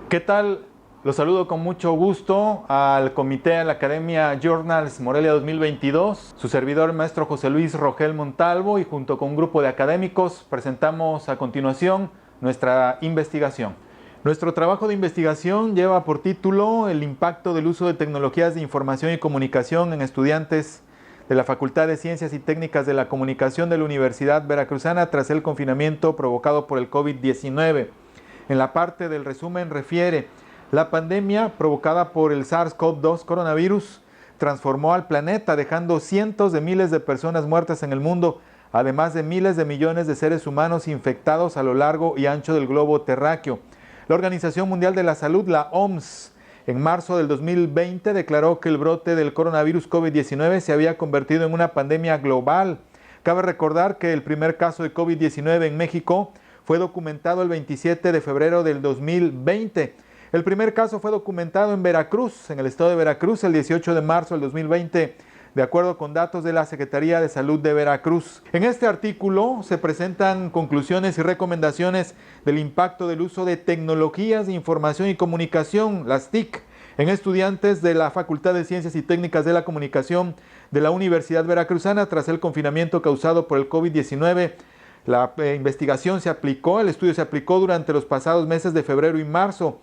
¿Qué tal? Los saludo con mucho gusto al comité de la Academia Journals Morelia 2022, su servidor maestro José Luis Rogel Montalvo, y junto con un grupo de académicos presentamos a continuación nuestra investigación. Nuestro trabajo de investigación lleva por título el impacto del uso de tecnologías de información y comunicación en estudiantes de la Facultad de Ciencias y Técnicas de la Comunicación de la Universidad Veracruzana tras el confinamiento provocado por el COVID-19. En la parte del resumen refiere: la pandemia provocada por el SARS-CoV-2 coronavirus transformó al planeta, dejando cientos de miles de personas muertas en el mundo, además de miles de millones de seres humanos infectados a lo largo y ancho del globo terráqueo. La Organización Mundial de la Salud, la OMS, en marzo del 2020 declaró que el brote del coronavirus COVID-19 se había convertido en una pandemia global. Cabe recordar que el primer caso de COVID-19 en México fue documentado el 27 de febrero del 2020. El primer caso fue documentado en Veracruz, en el estado de Veracruz, el 18 de marzo del 2020, de acuerdo con datos de la Secretaría de Salud de Veracruz. En este artículo se presentan conclusiones y recomendaciones del impacto del uso de tecnologías de información y comunicación, las TIC, en estudiantes de la Facultad de Ciencias y Técnicas de la Comunicación de la Universidad Veracruzana tras el confinamiento causado por el COVID-19. La investigación el estudio se aplicó durante los pasados meses de febrero y marzo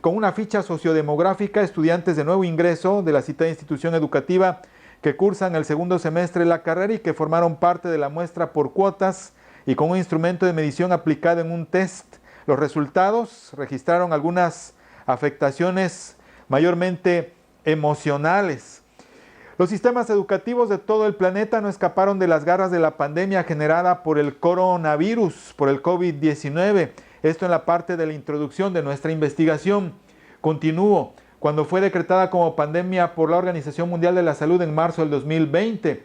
con una ficha sociodemográfica, estudiantes de nuevo ingreso de la citada institución educativa que cursan el segundo semestre de la carrera y que formaron parte de la muestra por cuotas y con un instrumento de medición aplicado en un test. Los resultados registraron algunas afectaciones mayormente emocionales. Los sistemas educativos de todo el planeta no escaparon de las garras de la pandemia generada por el coronavirus, por el COVID-19. Esto en la parte de la introducción de nuestra investigación. Continúo. Cuando fue decretada como pandemia por la Organización Mundial de la Salud en marzo del 2020,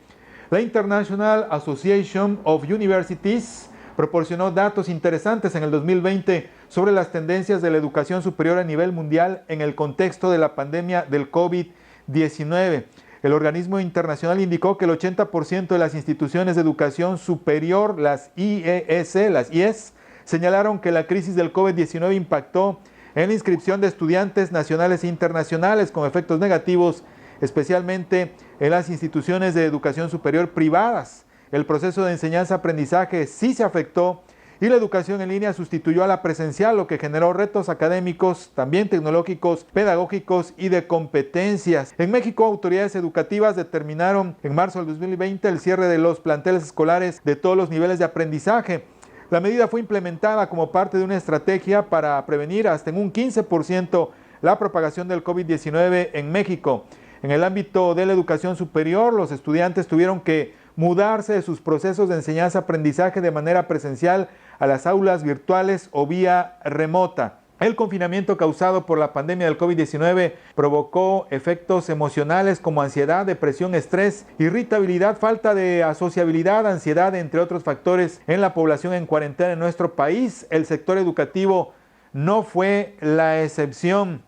la International Association of Universities proporcionó datos interesantes en el 2020 sobre las tendencias de la educación superior a nivel mundial en el contexto de la pandemia del COVID-19. El organismo internacional indicó que el 80% de las instituciones de educación superior, las IES, señalaron que la crisis del COVID-19 impactó en la inscripción de estudiantes nacionales e internacionales con efectos negativos, especialmente en las instituciones de educación superior privadas. El proceso de enseñanza-aprendizaje sí se afectó y la educación en línea sustituyó a la presencial, lo que generó retos académicos, también tecnológicos, pedagógicos y de competencias. En México, autoridades educativas determinaron en marzo del 2020 el cierre de los planteles escolares de todos los niveles de aprendizaje. La medida fue implementada como parte de una estrategia para prevenir hasta en un 15% la propagación del COVID-19 en México. En el ámbito de la educación superior, los estudiantes tuvieron que mudarse de sus procesos de enseñanza-aprendizaje de manera presencial a las aulas virtuales o vía remota. El confinamiento causado por la pandemia del COVID-19 provocó efectos emocionales como ansiedad, depresión, estrés, irritabilidad, falta de asociabilidad, ansiedad, entre otros factores en la población en cuarentena en nuestro país. El sector educativo no fue la excepción.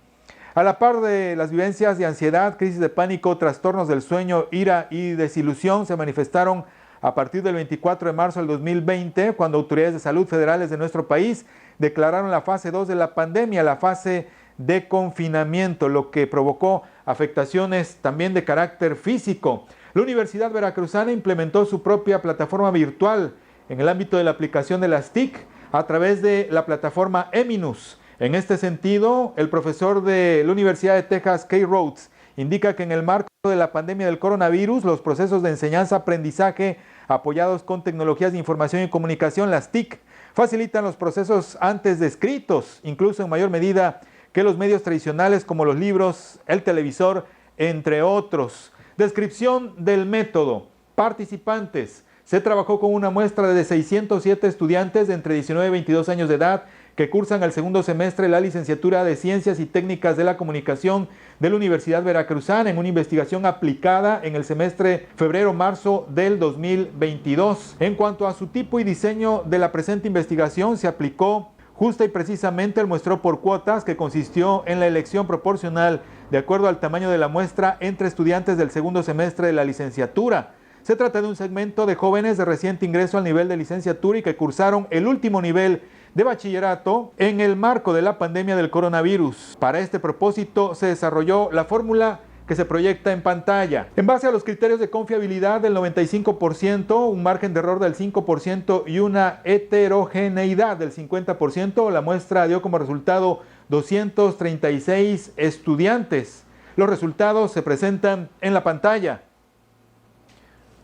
A la par de las vivencias de ansiedad, crisis de pánico, trastornos del sueño, ira y desilusión se manifestaron a partir del 24 de marzo del 2020, cuando autoridades de salud federales de nuestro país declararon la fase 2 de la pandemia, la fase de confinamiento, lo que provocó afectaciones también de carácter físico. La Universidad Veracruzana implementó su propia plataforma virtual en el ámbito de la aplicación de las TIC a través de la plataforma Eminus. En este sentido, el profesor de la Universidad de Texas, Kay Rhodes, indica que en el marco de la pandemia del coronavirus, los procesos de enseñanza-aprendizaje apoyados con tecnologías de información y comunicación, las TIC, facilitan los procesos antes descritos, incluso en mayor medida que los medios tradicionales como los libros, el televisor, entre otros. Descripción del método. Participantes. Se trabajó con una muestra de 607 estudiantes de entre 19 y 22 años de edad que cursan el segundo semestre de la licenciatura de Ciencias y Técnicas de la Comunicación de la Universidad Veracruzana en una investigación aplicada en el semestre febrero-marzo del 2022. En cuanto a su tipo y diseño de la presente investigación, se aplicó justa y precisamente el muestreo por cuotas, que consistió en la elección proporcional de acuerdo al tamaño de la muestra entre estudiantes del segundo semestre de la licenciatura. Se trata de un segmento de jóvenes de reciente ingreso al nivel de licenciatura y que cursaron el último nivel de bachillerato en el marco de la pandemia del coronavirus. Para este propósito se desarrolló la fórmula que se proyecta en pantalla. En base a los criterios de confiabilidad del 95%, un margen de error del 5% y una heterogeneidad del 50%, la muestra dio como resultado 236 estudiantes. Los resultados se presentan en la pantalla.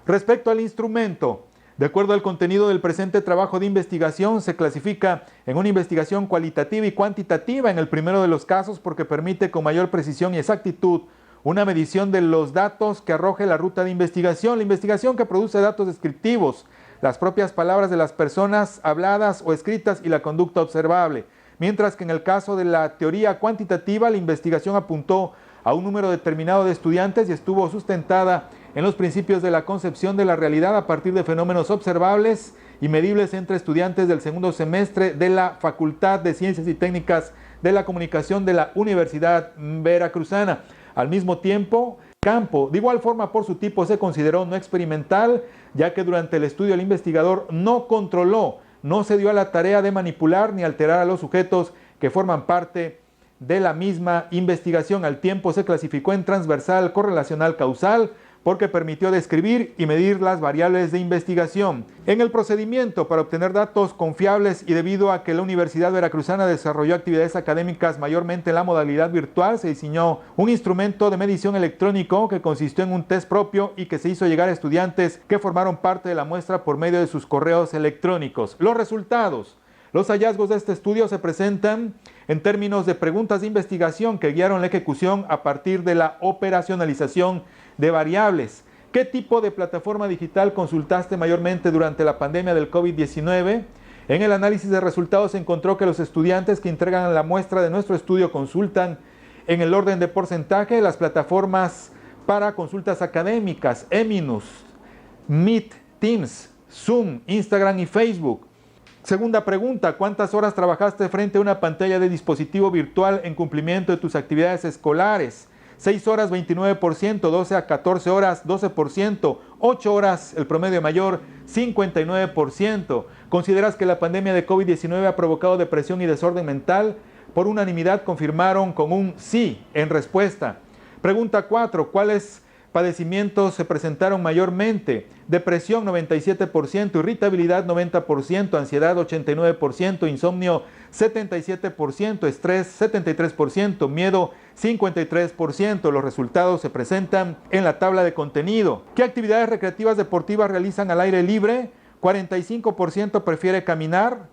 Respecto al instrumento, de acuerdo al contenido del presente trabajo de investigación, se clasifica en una investigación cualitativa y cuantitativa en el primero de los casos porque permite con mayor precisión y exactitud una medición de los datos que arroje la ruta de investigación, la investigación que produce datos descriptivos, las propias palabras de las personas habladas o escritas y la conducta observable, mientras que en el caso de la teoría cuantitativa, la investigación apuntó a un número determinado de estudiantes y estuvo sustentada en los principios de la concepción de la realidad a partir de fenómenos observables y medibles entre estudiantes del segundo semestre de la Facultad de Ciencias y Técnicas de la Comunicación de la Universidad Veracruzana. Al mismo tiempo, campo, de igual forma por su tipo, se consideró no experimental, ya que durante el estudio el investigador no controló, no se dio a la tarea de manipular ni alterar a los sujetos que forman parte de la misma investigación. Al tiempo se clasificó en transversal correlacional causal, porque permitió describir y medir las variables de investigación. En el procedimiento para obtener datos confiables y debido a que la Universidad Veracruzana desarrolló actividades académicas mayormente en la modalidad virtual, se diseñó un instrumento de medición electrónico que consistió en un test propio y que se hizo llegar a estudiantes que formaron parte de la muestra por medio de sus correos electrónicos. Los resultados. Los hallazgos de este estudio se presentan en términos de preguntas de investigación que guiaron la ejecución a partir de la operacionalización de variables. ¿Qué tipo de plataforma digital consultaste mayormente durante la pandemia del COVID-19? En el análisis de resultados se encontró que los estudiantes que entregan la muestra de nuestro estudio consultan en el orden de porcentaje las plataformas para consultas académicas, Eminus, Meet, Teams, Zoom, Instagram y Facebook. Segunda pregunta, ¿cuántas horas trabajaste frente a una pantalla de dispositivo virtual en cumplimiento de tus actividades escolares? 6 horas 29%, 12 a 14 horas 12%, 8 horas el promedio mayor 59%. ¿Consideras que la pandemia de COVID-19 ha provocado depresión y desorden mental? Por unanimidad confirmaron con un sí en respuesta. Pregunta 4, ¿cuáles padecimientos se presentaron mayormente? Depresión 97%, irritabilidad 90%, ansiedad 89%, insomnio 77%, estrés 73%, miedo 53%. Los resultados se presentan en la tabla de contenido. ¿Qué actividades recreativas deportivas realizan al aire libre? 45% prefiere caminar,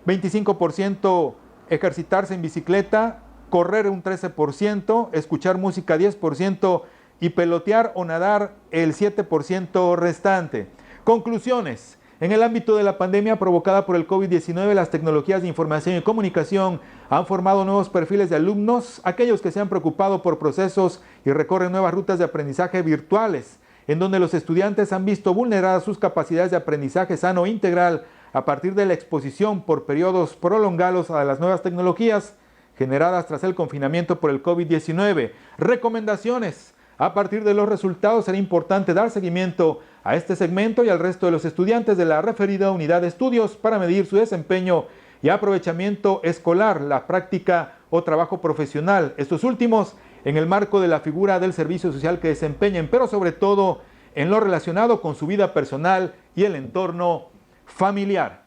25% ejercitarse en bicicleta, correr un 13%, escuchar música 10%, y pelotear o nadar el 7% restante. Conclusiones. En el ámbito de la pandemia provocada por el COVID-19, las tecnologías de información y comunicación han formado nuevos perfiles de alumnos, aquellos que se han preocupado por procesos y recorren nuevas rutas de aprendizaje virtuales, en donde los estudiantes han visto vulneradas sus capacidades de aprendizaje sano e integral a partir de la exposición por periodos prolongados a las nuevas tecnologías generadas tras el confinamiento por el COVID-19. Recomendaciones. A partir de los resultados será importante dar seguimiento a este segmento y al resto de los estudiantes de la referida unidad de estudios para medir su desempeño y aprovechamiento escolar, la práctica o trabajo profesional. Estos últimos en el marco de la figura del servicio social que desempeñen, pero sobre todo en lo relacionado con su vida personal y el entorno familiar.